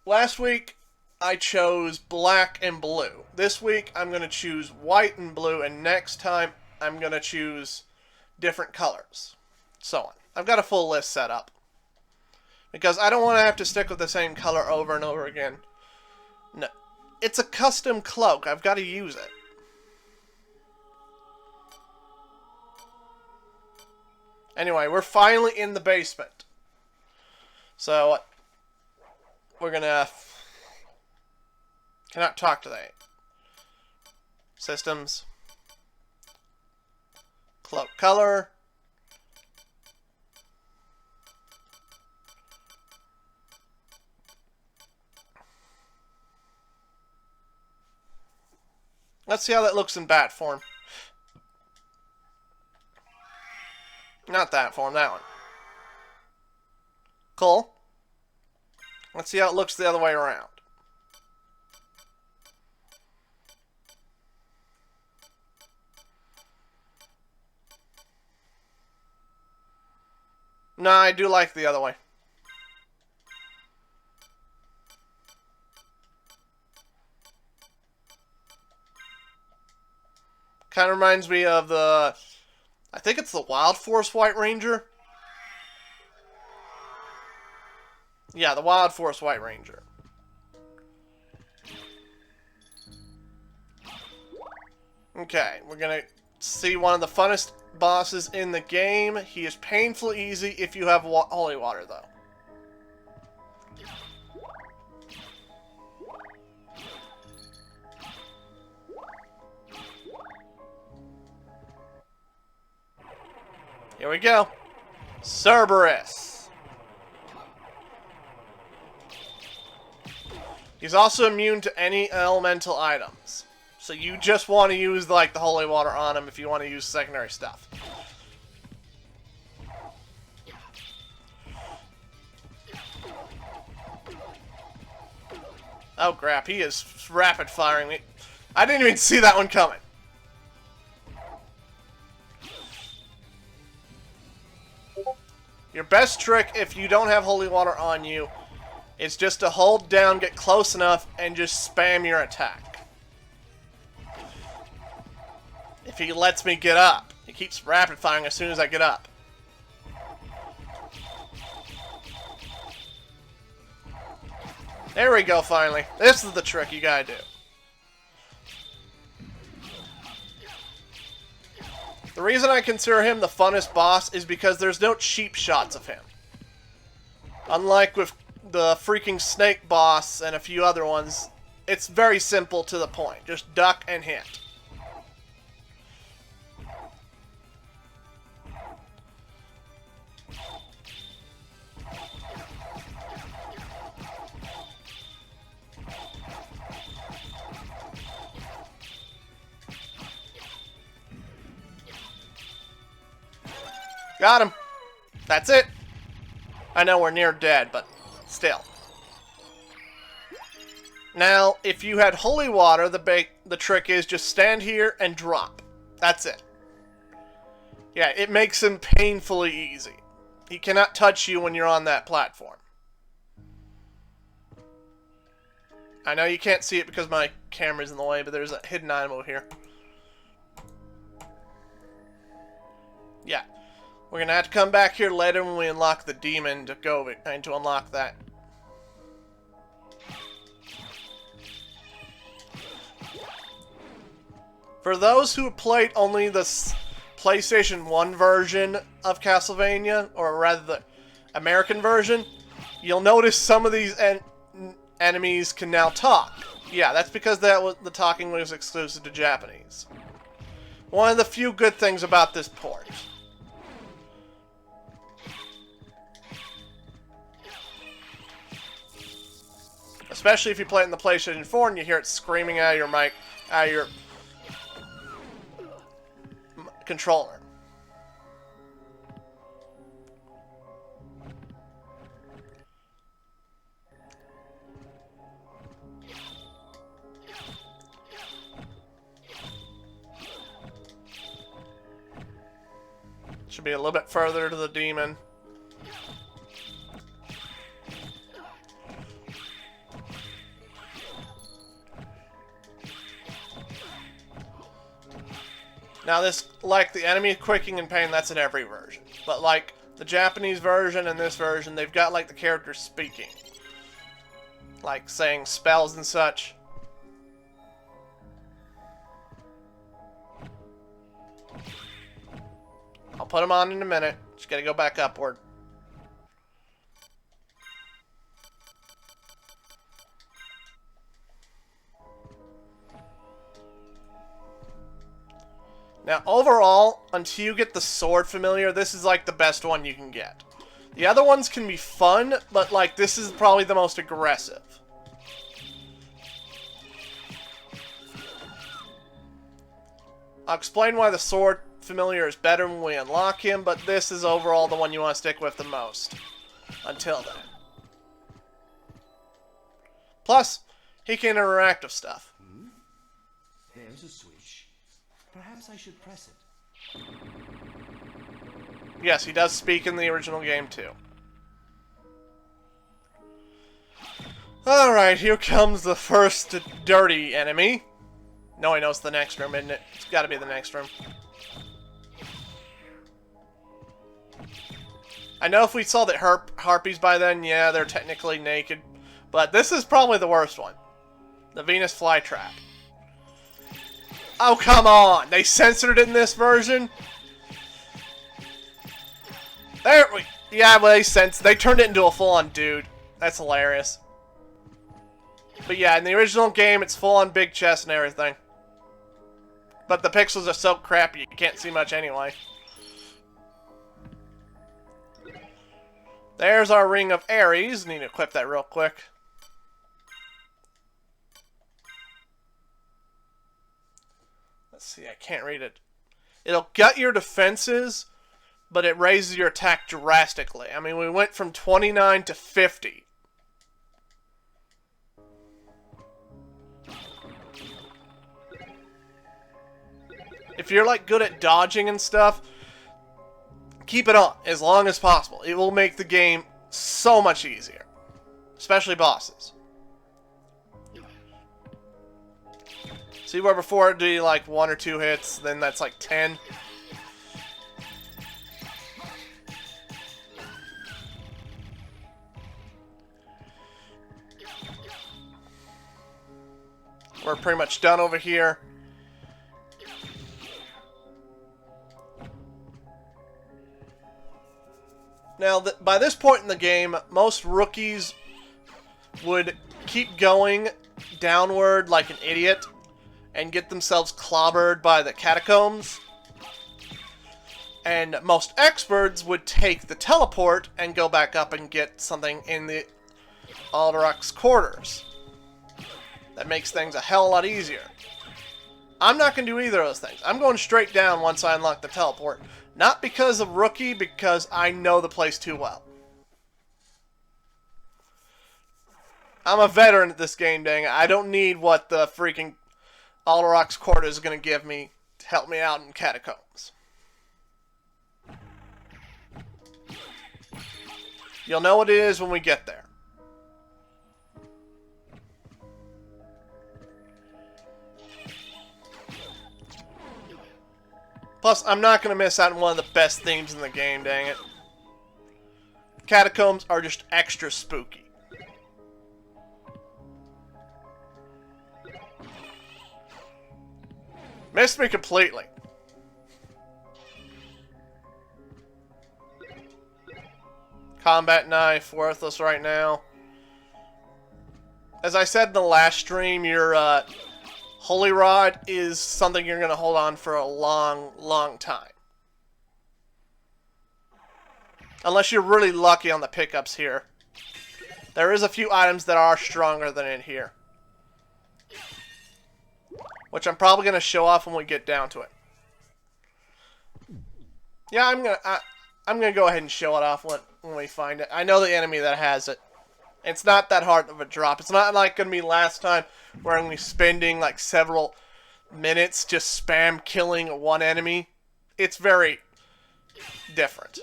last week I chose black and blue. This week I'm going to choose white and blue, and next time I'm going to choose different colors. So on. I've got a full list set up. Because I don't want to have to stick with the same color over and over again. No. It's a custom cloak. I've got to use it. Anyway, we're finally in the basement. So, we're gonna... Cannot talk today. Systems. Cloak color. Let's see how that looks in bat form. Not that form, that one. Cool. Let's see how it looks the other way around. No, I do like the other way. Kind of reminds me of the... I think it's the Wild Force White Ranger. Yeah, the Wild Force White Ranger. Okay, we're gonna see one of the funnest bosses in the game. He is painfully easy if you have holy water, though. Here we go. Cerberus. He's also immune to any elemental items. So you just want to use like the holy water on him if you want to use secondary stuff. Oh crap, he is rapid firing me. I didn't even see that one coming. Your best trick, if you don't have holy water on you, is just to hold down, get close enough, and just spam your attack. If he lets me get up. He keeps rapid firing as soon as I get up. There we go, finally. This is the trick you gotta do. The reason I consider him the funnest boss is because there's no cheap shots of him. Unlike with the freaking snake boss and a few other ones, it's very simple to the point. Just duck and hit. Got him. That's it. I know we're near dead, but still. Now, if you had holy water, the trick is just stand here and drop. That's it. Yeah, it makes him painfully easy. He cannot touch you when you're on that platform. I know you can't see it because my camera's in the way, but there's a hidden item here. Yeah. We're going to have to come back here later when we unlock the demon to go and to unlock that. For those who played only the PlayStation 1 version of Castlevania, or rather the American version, you'll notice some of these enemies can now talk. Yeah, that's because the talking was exclusive to Japanese. One of the few good things about this port. Especially if you play it in the PlayStation 4 and you hear it screaming out of your mic, out of your controller. Should be a little bit further to the demon. Now this, like the enemy quaking in pain, that's in every version. But like the Japanese version and this version, they've got like the characters speaking. Like saying spells and such. I'll put them on in a minute. Just gotta go back upward. Now, overall, until you get the sword familiar, this is like the best one you can get. The other ones can be fun, but like this is probably the most aggressive. I'll explain why the sword familiar is better when we unlock him, but this is overall the one you want to stick with the most. Until then. Plus, he can interact with stuff. There's a switch. Perhaps I should press it. Yes, he does speak in the original game too. Alright, here comes the first dirty enemy. No, I know it's the next room, isn't it? It's gotta be the next room. I know if we saw the harpies by then, yeah, they're technically naked. But this is probably the worst one. The Venus flytrap. Oh, come on! They censored it in this version? There we... Yeah, well, they turned it into a full-on dude. That's hilarious. But yeah, in the original game, it's full-on big chest and everything. But the pixels are so crappy, you can't see much anyway. There's our Ring of Ares. Need to equip that real quick. Let's see, I can't read it. It'll gut your defenses, but it raises your attack drastically. I mean, we went from 29 to 50. If you're like good at dodging and stuff, keep it on as long as possible. It will make the game so much easier. Especially bosses. See where before it'd be like 1 or 2 hits, then that's like 10. We're pretty much done over here. Now, by this point in the game, most rookies would keep going downward like an idiot and get themselves clobbered by the catacombs. And most experts would take the teleport and go back up and get something in the Alderach's quarters. That makes things a hell of a lot easier. I'm not going to do either of those things. I'm going straight down once I unlock the teleport. Not because of rookie, because I know the place too well. I'm a veteran at this game, dang it. I don't need what the freaking Alderach's quarters is going to give me to help me out in catacombs. You'll know what it is when we get there. Plus, I'm not going to miss out on one of the best themes in the game, dang it. Catacombs are just extra spooky. Missed me completely. Combat knife, worthless right now. As I said in the last stream, your Holy Rod is something you're going to hold on for a long, long time. Unless you're really lucky on the pickups here. There is a few items that are stronger than in here. Which I'm probably going to show off when we get down to it. Yeah, I'm gonna go ahead and show it off when we find it. I know the enemy that has it. It's not that hard of a drop. It's not like going to be last time where I'm going to be spending like several minutes just spam killing one enemy. It's very different.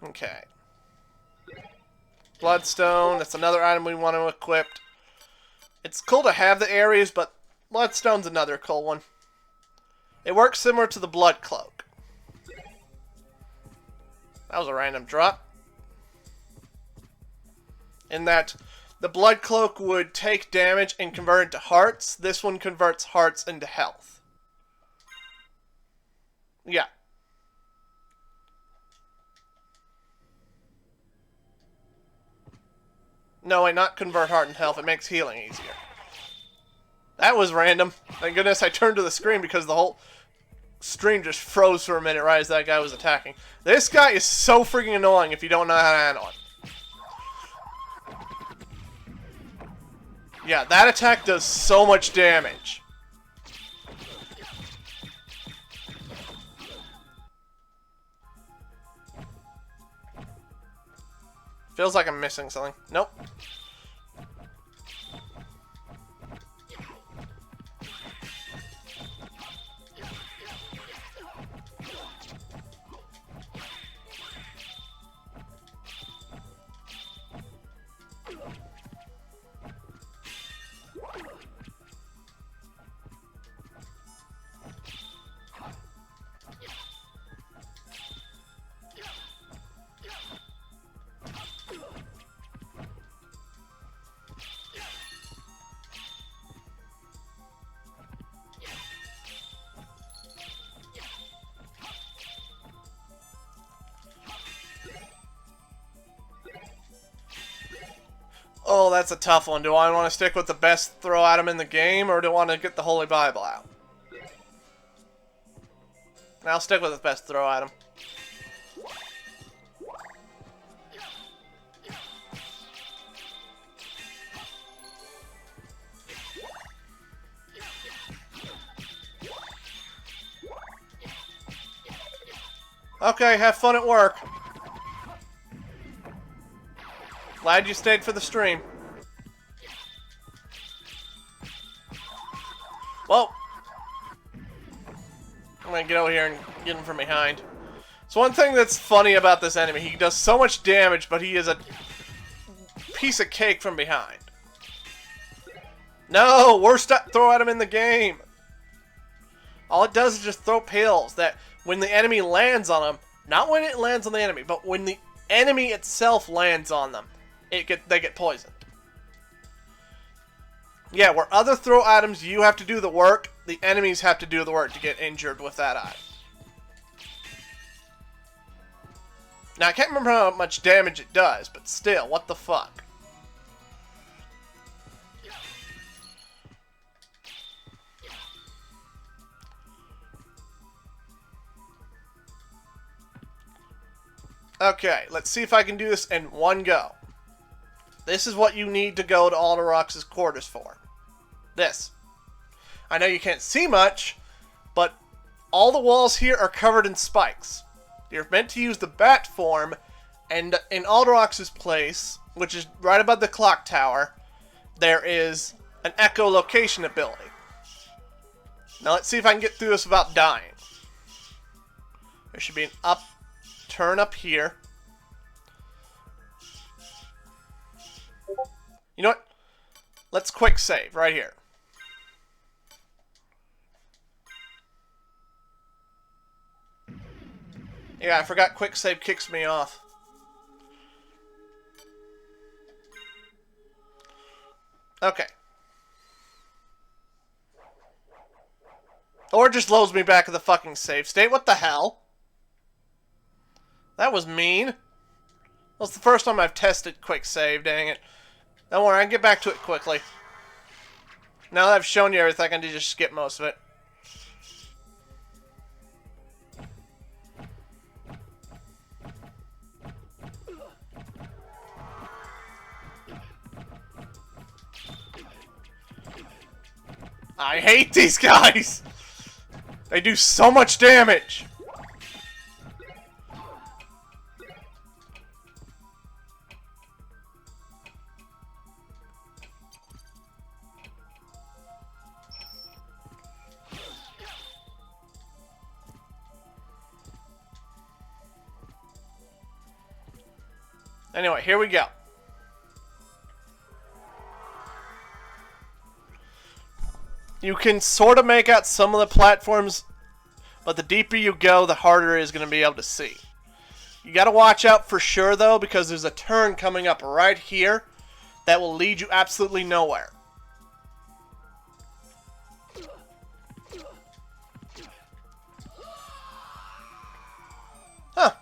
Okay. Bloodstone. That's another item we want to equip. It's cool to have the areas, but Bloodstone's another cool one. It works similar to the Blood Cloak. That was a random drop. In that the Blood Cloak would take damage and convert it to hearts. This one converts hearts into health. Yeah. No, wait, not convert heart and health. It makes healing easier. That was random. Thank goodness I turned to the screen because the whole stream just froze for a minute right as that guy was attacking. This guy is so freaking annoying if you don't know how to handle him. Yeah, that attack does so much damage. Feels like I'm missing something. Nope. Oh, that's a tough one. Do I want to stick with the best throw item in the game, or do I want to get the Holy Bible out? I'll stick with the best throw item. Okay, have fun at work. Glad you stayed for the stream. Well, I'm gonna get over here and get him from behind. So one thing that's funny about this enemy, he does so much damage, but he is a piece of cake from behind. No, worst throw at him in the game. All it does is just throw pills that when the enemy lands on them, not when it lands on the enemy, but when the enemy itself lands on them, they get poisoned. Yeah, where other throw items you have to do the work, the enemies have to do the work to get injured with that item. Now, I can't remember how much damage it does, but still, what the fuck? Okay, let's see if I can do this in one go. This is what you need to go to Alderox's quarters for. This. I know you can't see much, but all the walls here are covered in spikes. You're meant to use the bat form, and in Alderox's place, which is right above the clock tower, there is an echolocation ability. Now let's see if I can get through this without dying. There should be an turn up here. You know what? Let's quick save right here. Yeah, I forgot quick save kicks me off. Okay. Or it just loads me back to the fucking save state. What the hell? That was mean. That's the first time I've tested quick save, dang it. Don't worry, I can get back to it quickly. Now that I've shown you everything, I can just skip most of it. I hate these guys! They do so much damage! Anyway, here we go. You can sort of make out some of the platforms, but the deeper you go, the harder it is going to be able to see. You got to watch out for sure, though, because there's a turn coming up right here that will lead you absolutely nowhere. Huh.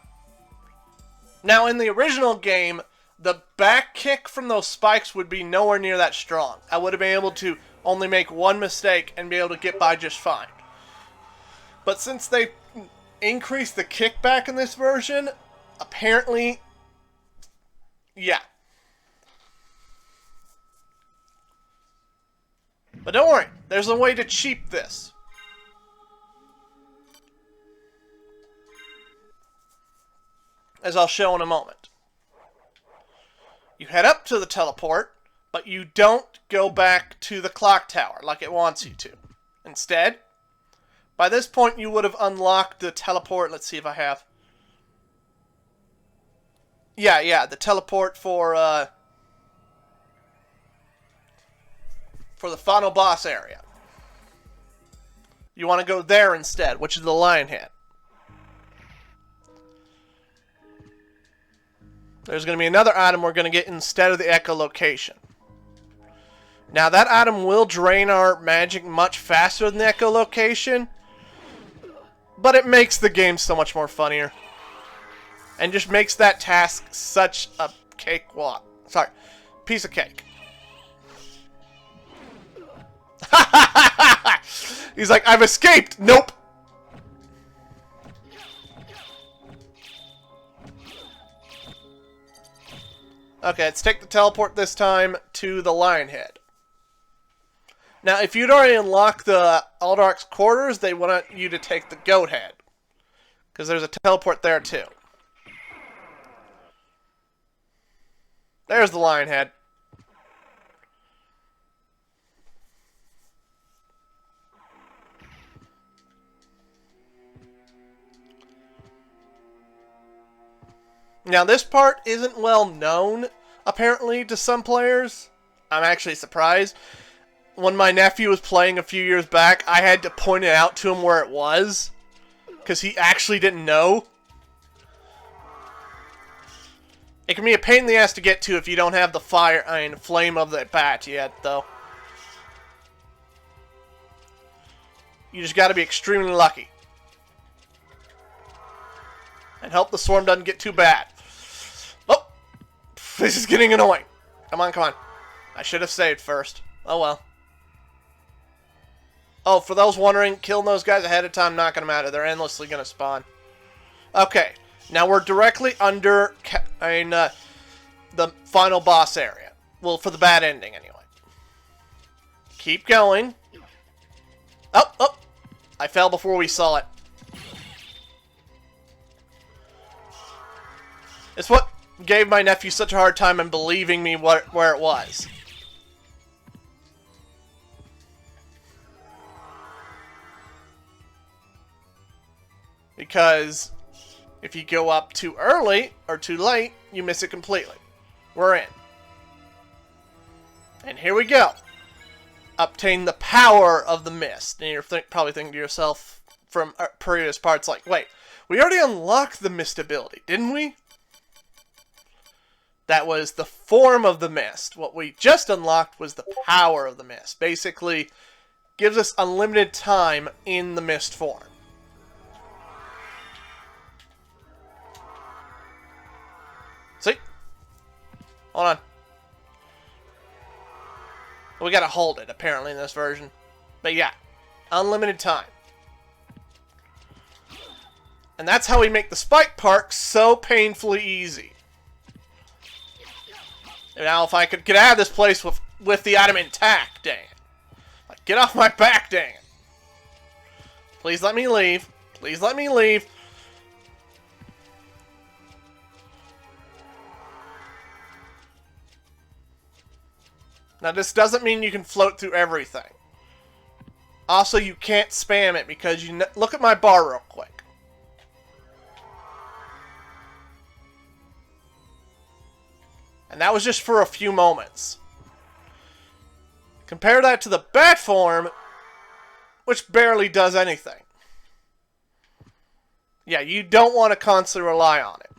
Now, in the original game, the back kick from those spikes would be nowhere near that strong. I would have been able to only make one mistake and be able to get by just fine. But since they increased the kickback in this version, apparently, yeah. But don't worry, there's a way to cheat this. As I'll show in a moment. You head up to the teleport, but you don't go back to the clock tower like it wants you to. Instead, by this point you would have unlocked the teleport. Let's see if I have. Yeah, the teleport for the final boss area. You want to go there instead, which is the lion head. There's going to be another item we're going to get instead of the echolocation. Now, that item will drain our magic much faster than the echolocation, but it makes the game so much more funnier. And just makes that task such a cakewalk. Sorry, piece of cake. He's like, I've escaped! Nope! Okay, let's take the teleport this time to the lion head. Now, if you'd already unlocked the Aldark's quarters, they want you to take the goat head. Because there's a teleport there, too. There's the lion head. Now, this part isn't well known, apparently, to some players. I'm actually surprised. When my nephew was playing a few years back, I had to point it out to him where it was. Because he actually didn't know. It can be a pain in the ass to get to if you don't have the flame of the bat yet, though. You just gotta be extremely lucky. And hope the swarm doesn't get too bad. Oh! This is getting annoying. Come on, come on. I should have saved first. Oh well. Oh, for those wondering, killing those guys ahead of time not going to matter. They're endlessly going to spawn. Okay. Now we're directly under the final boss area. Well, for the bad ending, anyway. Keep going. Oh, oh! I fell before we saw it. It's what gave my nephew such a hard time in believing me where it was. Because if you go up too early or too late, you miss it completely. We're in. And here we go. Obtain the power of the mist. And you're probably thinking to yourself from previous parts like, wait, we already unlocked the mist ability, didn't we? That was the form of the mist. What we just unlocked was the power of the mist. Basically, gives us unlimited time in the mist form. See? Hold on. We gotta hold it, apparently, in this version. But yeah, unlimited time. And that's how we make the spike part so painfully easy. Now, if I could get out of this place with the item intact, dang it. Like, get off my back, dang it. Please let me leave. Please let me leave. Now, this doesn't mean you can float through everything. Also, you can't spam it because you... Look at my bar real quick. And that was just for a few moments. Compare that to the bat form, which barely does anything. Yeah, you don't want to constantly rely on it.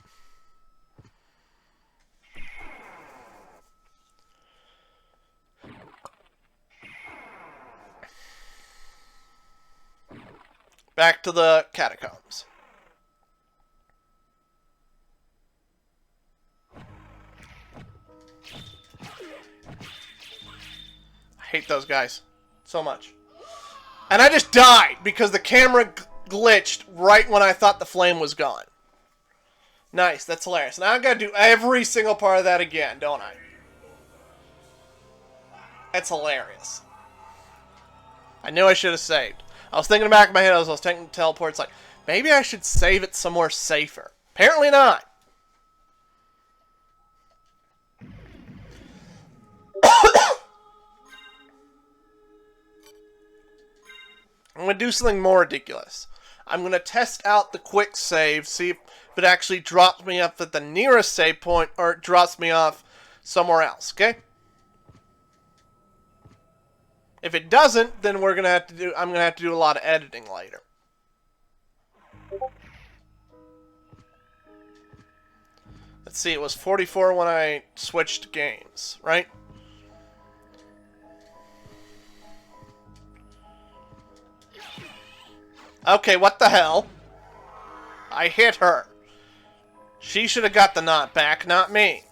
Back to the catacombs. I hate those guys so much. And I just died because the camera glitched right when I thought the flame was gone. Nice, that's hilarious. Now I've got to do every single part of that again, don't I? That's hilarious. I knew I should have saved. I was thinking in the back of my head as I was taking the teleport, it's like, maybe I should save it somewhere safer. Apparently not. I'm going to do something more ridiculous. I'm going to test out the quick save, see if it actually drops me off at the nearest save point or it drops me off somewhere else, okay? If it doesn't, then I'm going to have to do a lot of editing later. Let's see, it was 44 when I switched games, right? Okay, what the hell? I hit her. She should have got the knot back, not me.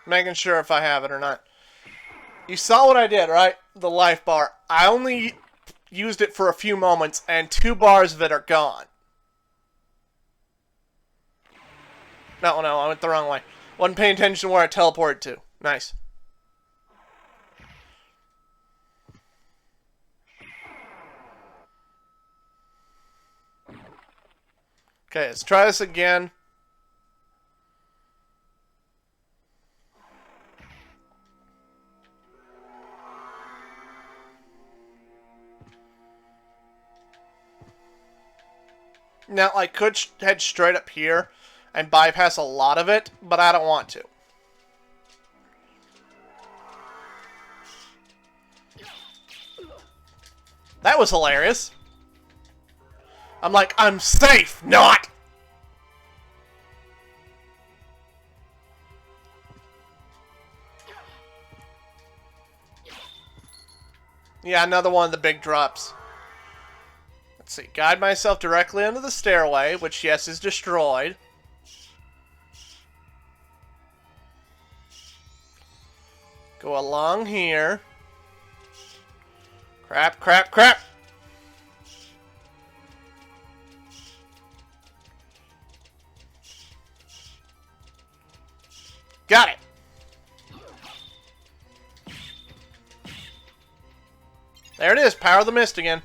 Making sure if I have it or not. You saw what I did, right? The life bar. I only used it for a few moments, and 2 bars of it are gone. No, I went the wrong way. Wasn't paying attention to where I teleported to. Nice. Okay, let's try this again. Now, I could head straight up here and bypass a lot of it, but I don't want to. That was hilarious. I'm like, I'm safe, not! Yeah, another one of the big drops. Let's see, guide myself directly into the stairway, which, yes, is destroyed. Go along here. Crap, crap, crap! Got it! There it is, Power of the Mist again.